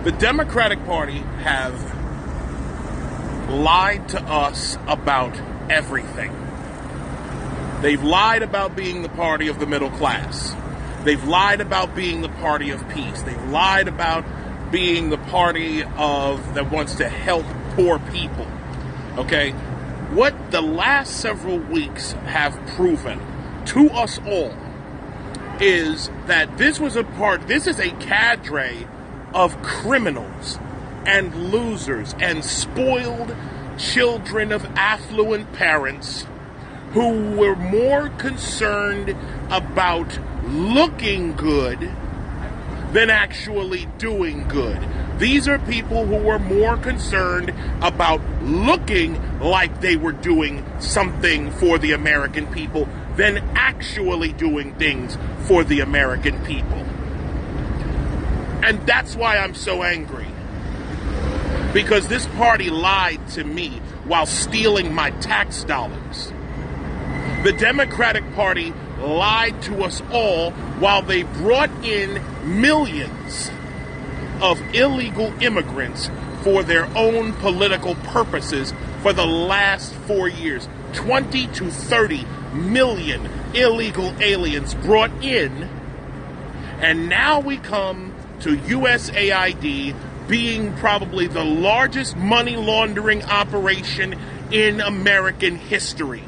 The Democratic Party have lied to us about everything. They've lied about being the party of the middle class. They've lied about being the party of peace. They've lied about being the party that wants to help poor people. Okay? What the last several weeks have proven to us all is that this is a cadre of criminals and losers and spoiled children of affluent parents who were more concerned about looking good than actually doing good. These are people who were more concerned about looking like they were doing something for the American people than actually doing things for the American people. And that's why I'm so angry. Because this party lied to me while stealing my tax dollars. The Democratic Party lied to us all while they brought in millions of illegal immigrants for their own political purposes for the last 4 years. 20 to 30 million illegal aliens brought in, and now we come to USAID being probably the largest money laundering operation in American history.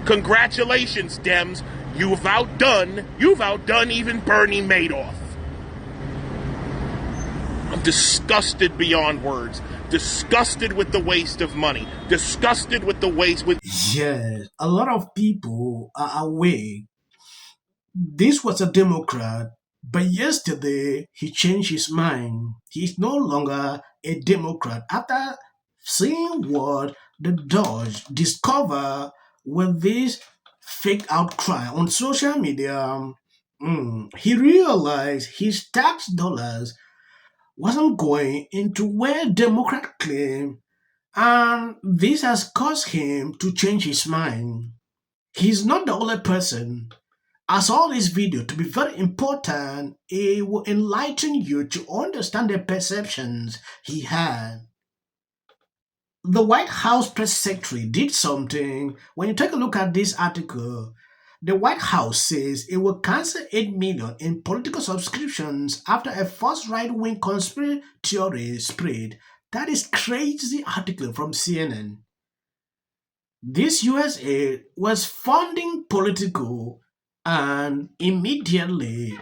Congratulations, Dems. You've outdone even Bernie Madoff. I'm disgusted beyond words. Disgusted with the waste of money. Disgusted with the waste with... Yes, a lot of people are aware this was a Democrat, but yesterday he changed his mind. He's no longer a Democrat after seeing what the Dodge discover with this fake outcry on social media. He realized his tax dollars wasn't going into where Democrats claim, and this has caused him to change his mind. He's not the only person. I saw this video to be very important. It will enlighten you to understand the perceptions he had. The White House press secretary did something. When you take a look at this article, the White House says it will cancel 8 million in political subscriptions after a false right-wing conspiracy theory spread. That is crazy article from CNN. This USA was funding political, and immediately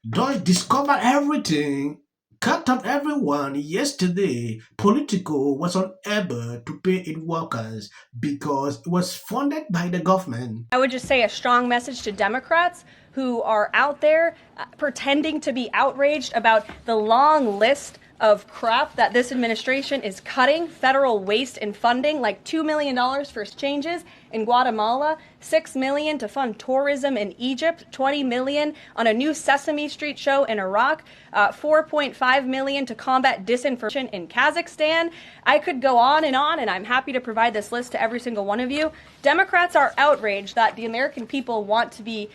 Dodge discovered everything, cut off everyone. Yesterday, Politico was unable to pay its workers because it was funded by the government. I would just say a strong message to Democrats who are out there pretending to be outraged about the long list of crap that this administration is cutting, federal waste and funding, like $2 million for changes in Guatemala, $6 million to fund tourism in Egypt, $20 million on a new Sesame Street show in Iraq, $4.5 million to combat disinformation in Kazakhstan. I could go on, and I'm happy to provide this list to every single one of you. Democrats are outraged that the American people want to be,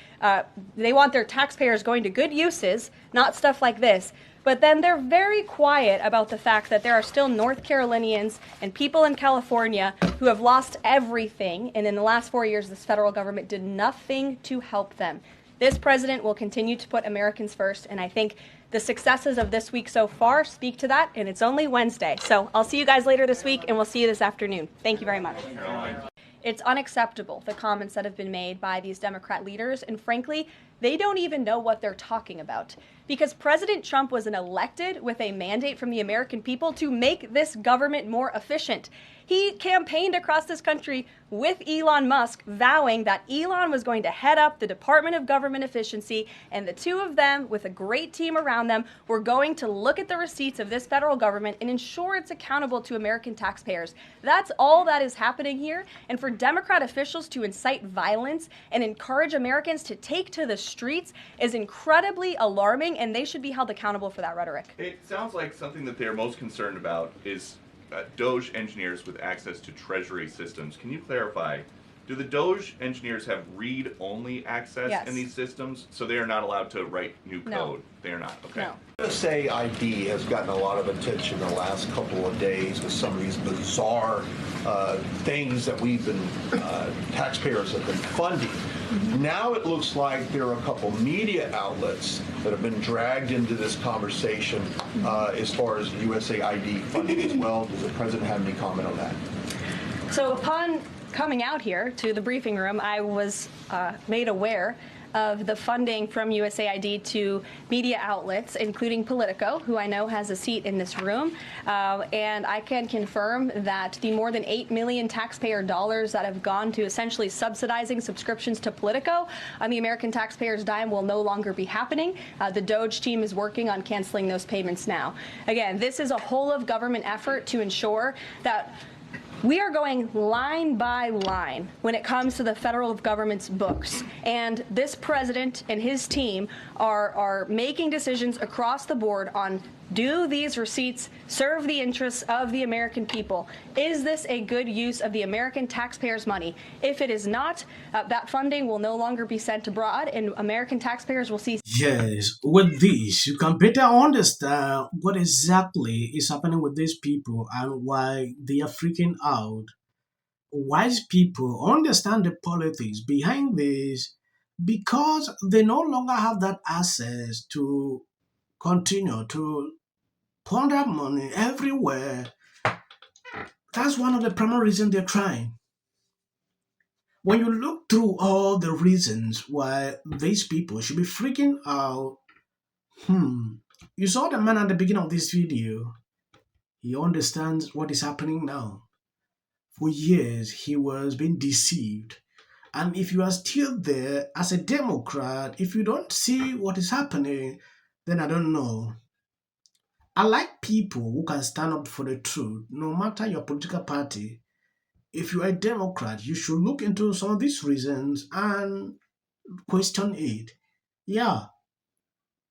they want their taxpayers going to good uses, not stuff like this. But then they're very quiet about the fact that there are still North Carolinians and people in California who have lost everything, and in the last 4 years, this federal government did nothing to help them. This president will continue to put Americans first, and I think the successes of this week so far speak to that, and it's only Wednesday. So I'll see you guys later this week, and we'll see you this afternoon. Thank you very much. Karoline. It's unacceptable, the comments that have been made by these Democrat leaders, and frankly, they don't even know what they're talking about. Because President Trump was elected with a mandate from the American people to make this government more efficient. He campaigned across this country with Elon Musk, vowing that Elon was going to head up the Department of Government Efficiency, and the two of them, with a great team around them, were going to look at the receipts of this federal government and ensure it's accountable to American taxpayers. That's all that is happening here, and for Democrat officials to incite violence and encourage Americans to take to the streets is incredibly alarming, and they should be held accountable for that rhetoric. It sounds like something that they're most concerned about is Doge engineers with access to Treasury systems. Can you clarify, Do the Doge engineers have read-only access Yes. in these systems? So they are not allowed to write new code? No. They are not, okay. No. USA ID has gotten a lot of attention the last couple of days with some of these bizarre things that we've been, taxpayers have been funding. Now it looks like there are a couple media outlets that have been dragged into this conversation as far as USA ID funding as well. Does the president have any comment on that? So upon coming out here to the briefing room, I was made aware of the funding from USAID to media outlets, including Politico, who I know has a seat in this room. And I can confirm that the more than $8 million taxpayer dollars that have gone to essentially subsidizing subscriptions to Politico on the American taxpayers' dime will no longer be happening. The Doge team is working on canceling those payments now. Again, this is a whole of government effort to ensure that we are going line by line when it comes to the federal government's books. And this president and his team are making decisions across the board on, do these receipts serve the interests of the American people? Is this a good use of the American taxpayers' money? If it is not, that funding will no longer be sent abroad, and American taxpayers will see. Yes, with this, you can better understand what exactly is happening with these people and why they are freaking out. Wise people understand the politics behind this because they no longer have that access to continue to launder money everywhere. That's one of the primary reasons they're trying. When you look through all the reasons why these people should be freaking out, you saw the man at the beginning of this video. He understands what is happening now. For years, he was being deceived. And if you are still there as a Democrat, if you don't see what is happening, then I don't know. I like people who can stand up for the truth, no matter your political party. If you are a Democrat, you should look into some of these reasons and question it. Yeah.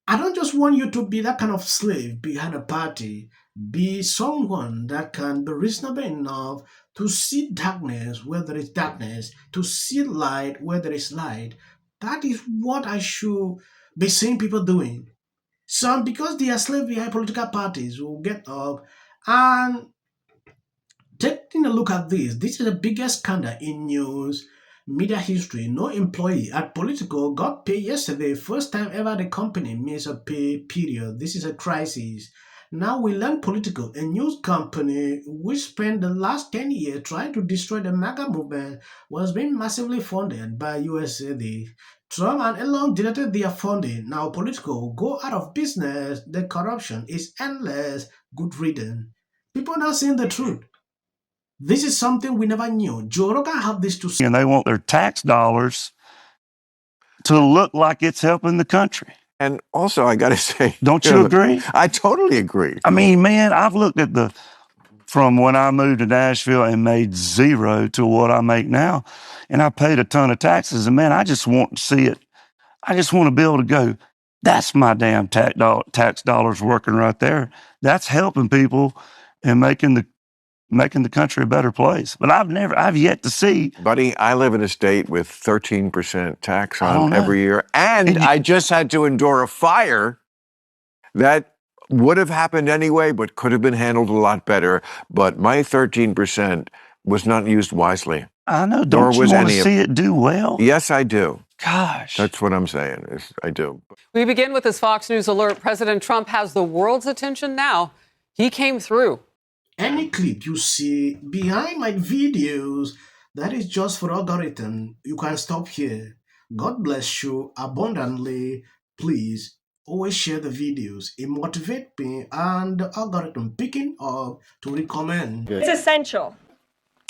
I don't just want you to be that kind of slave behind a party. Be someone that can be reasonable enough to see darkness where there is darkness, to see light where there is light. That is what I should be seeing people doing. Some, because they are slave behind political parties, will get up and taking a look at this. This is the biggest scandal in news media history. No employee at Politico got paid yesterday. First time ever the company missed a pay period. This is a crisis. Now we learn Politico, a news company which spent the last 10 years trying to destroy the MAGA movement, was being massively funded by USAID. Trump and Elon deleted their funding. Now Politico will go out of business. The corruption is endless. Good riddance. People are not seeing the truth. This is something we never knew. Joe Rogan have this to say. And they want their tax dollars to look like it's helping the country. And also, I got to say, Don't you agree? I totally agree. I mean, man, I've looked at from when I moved to Nashville and made zero to what I make now, and I paid a ton of taxes. And man, I just want to see it. I just want to be able to go, that's my damn tax dollars working right there. That's helping people and making the country a better place. But I've yet to see. Buddy, I live in a state with 13% tax on every year, and I just had to endure a fire that would have happened anyway, but could have been handled a lot better. But my 13% was not used wisely. I know. Don't you want to see it do well? Yes, I do. Gosh. That's what I'm saying, is I do. We begin with this Fox News alert. President Trump has the world's attention now. He came through. Any clip you see behind my videos, that is just for algorithm. You can stop here. God bless you abundantly. Please always share the videos. It motivates me and the algorithm picking up to recommend. It's essential.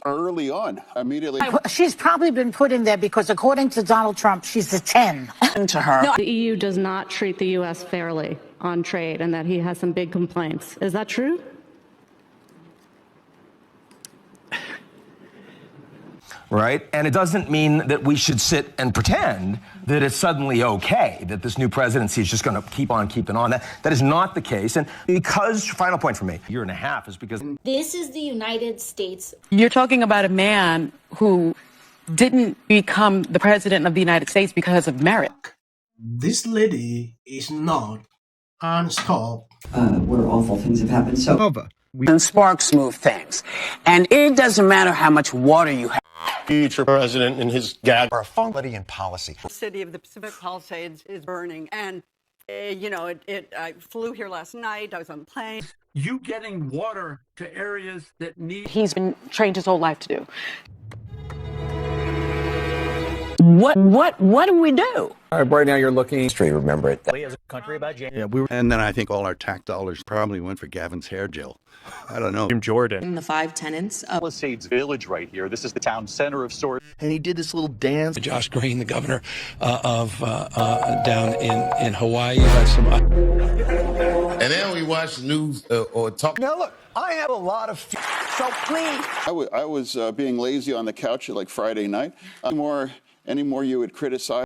Early on, immediately. She's probably been put in there because, according to Donald Trump, she's a 10. To her. The EU does not treat the U.S. fairly on trade and that he has some big complaints. Is that true? Right? And it doesn't mean that we should sit and pretend that it's suddenly okay, that this new presidency is just going to keep on keeping on. That is not the case. And because, final point for me, a year and a half is because... This is the United States. You're talking about a man who didn't become the president of the United States because of merit. This lady is not unstopped. Where awful things have happened. So, and sparks move things. And it doesn't matter how much water you have. Future president and his gag are a in policy. The city of the Pacific Palisades is burning. And, I flew here last night. I was on a plane. You getting water to areas that need. He's been trained his whole life to do. What do we do? All right, right now you're looking. History, remember it. As a country about James. Yeah, and then I think all our tax dollars probably went for Gavin's hair gel. I don't know. In Jordan. In the 5 tenants of Palisades Village right here. This is the town center of sorts. And he did this little dance. Josh Green, the governor of down in Hawaii. Had some. And then we watch the news or talk. Now look, I have a lot of. So please. I was being lazy on the couch at like Friday night. Any more you would criticize.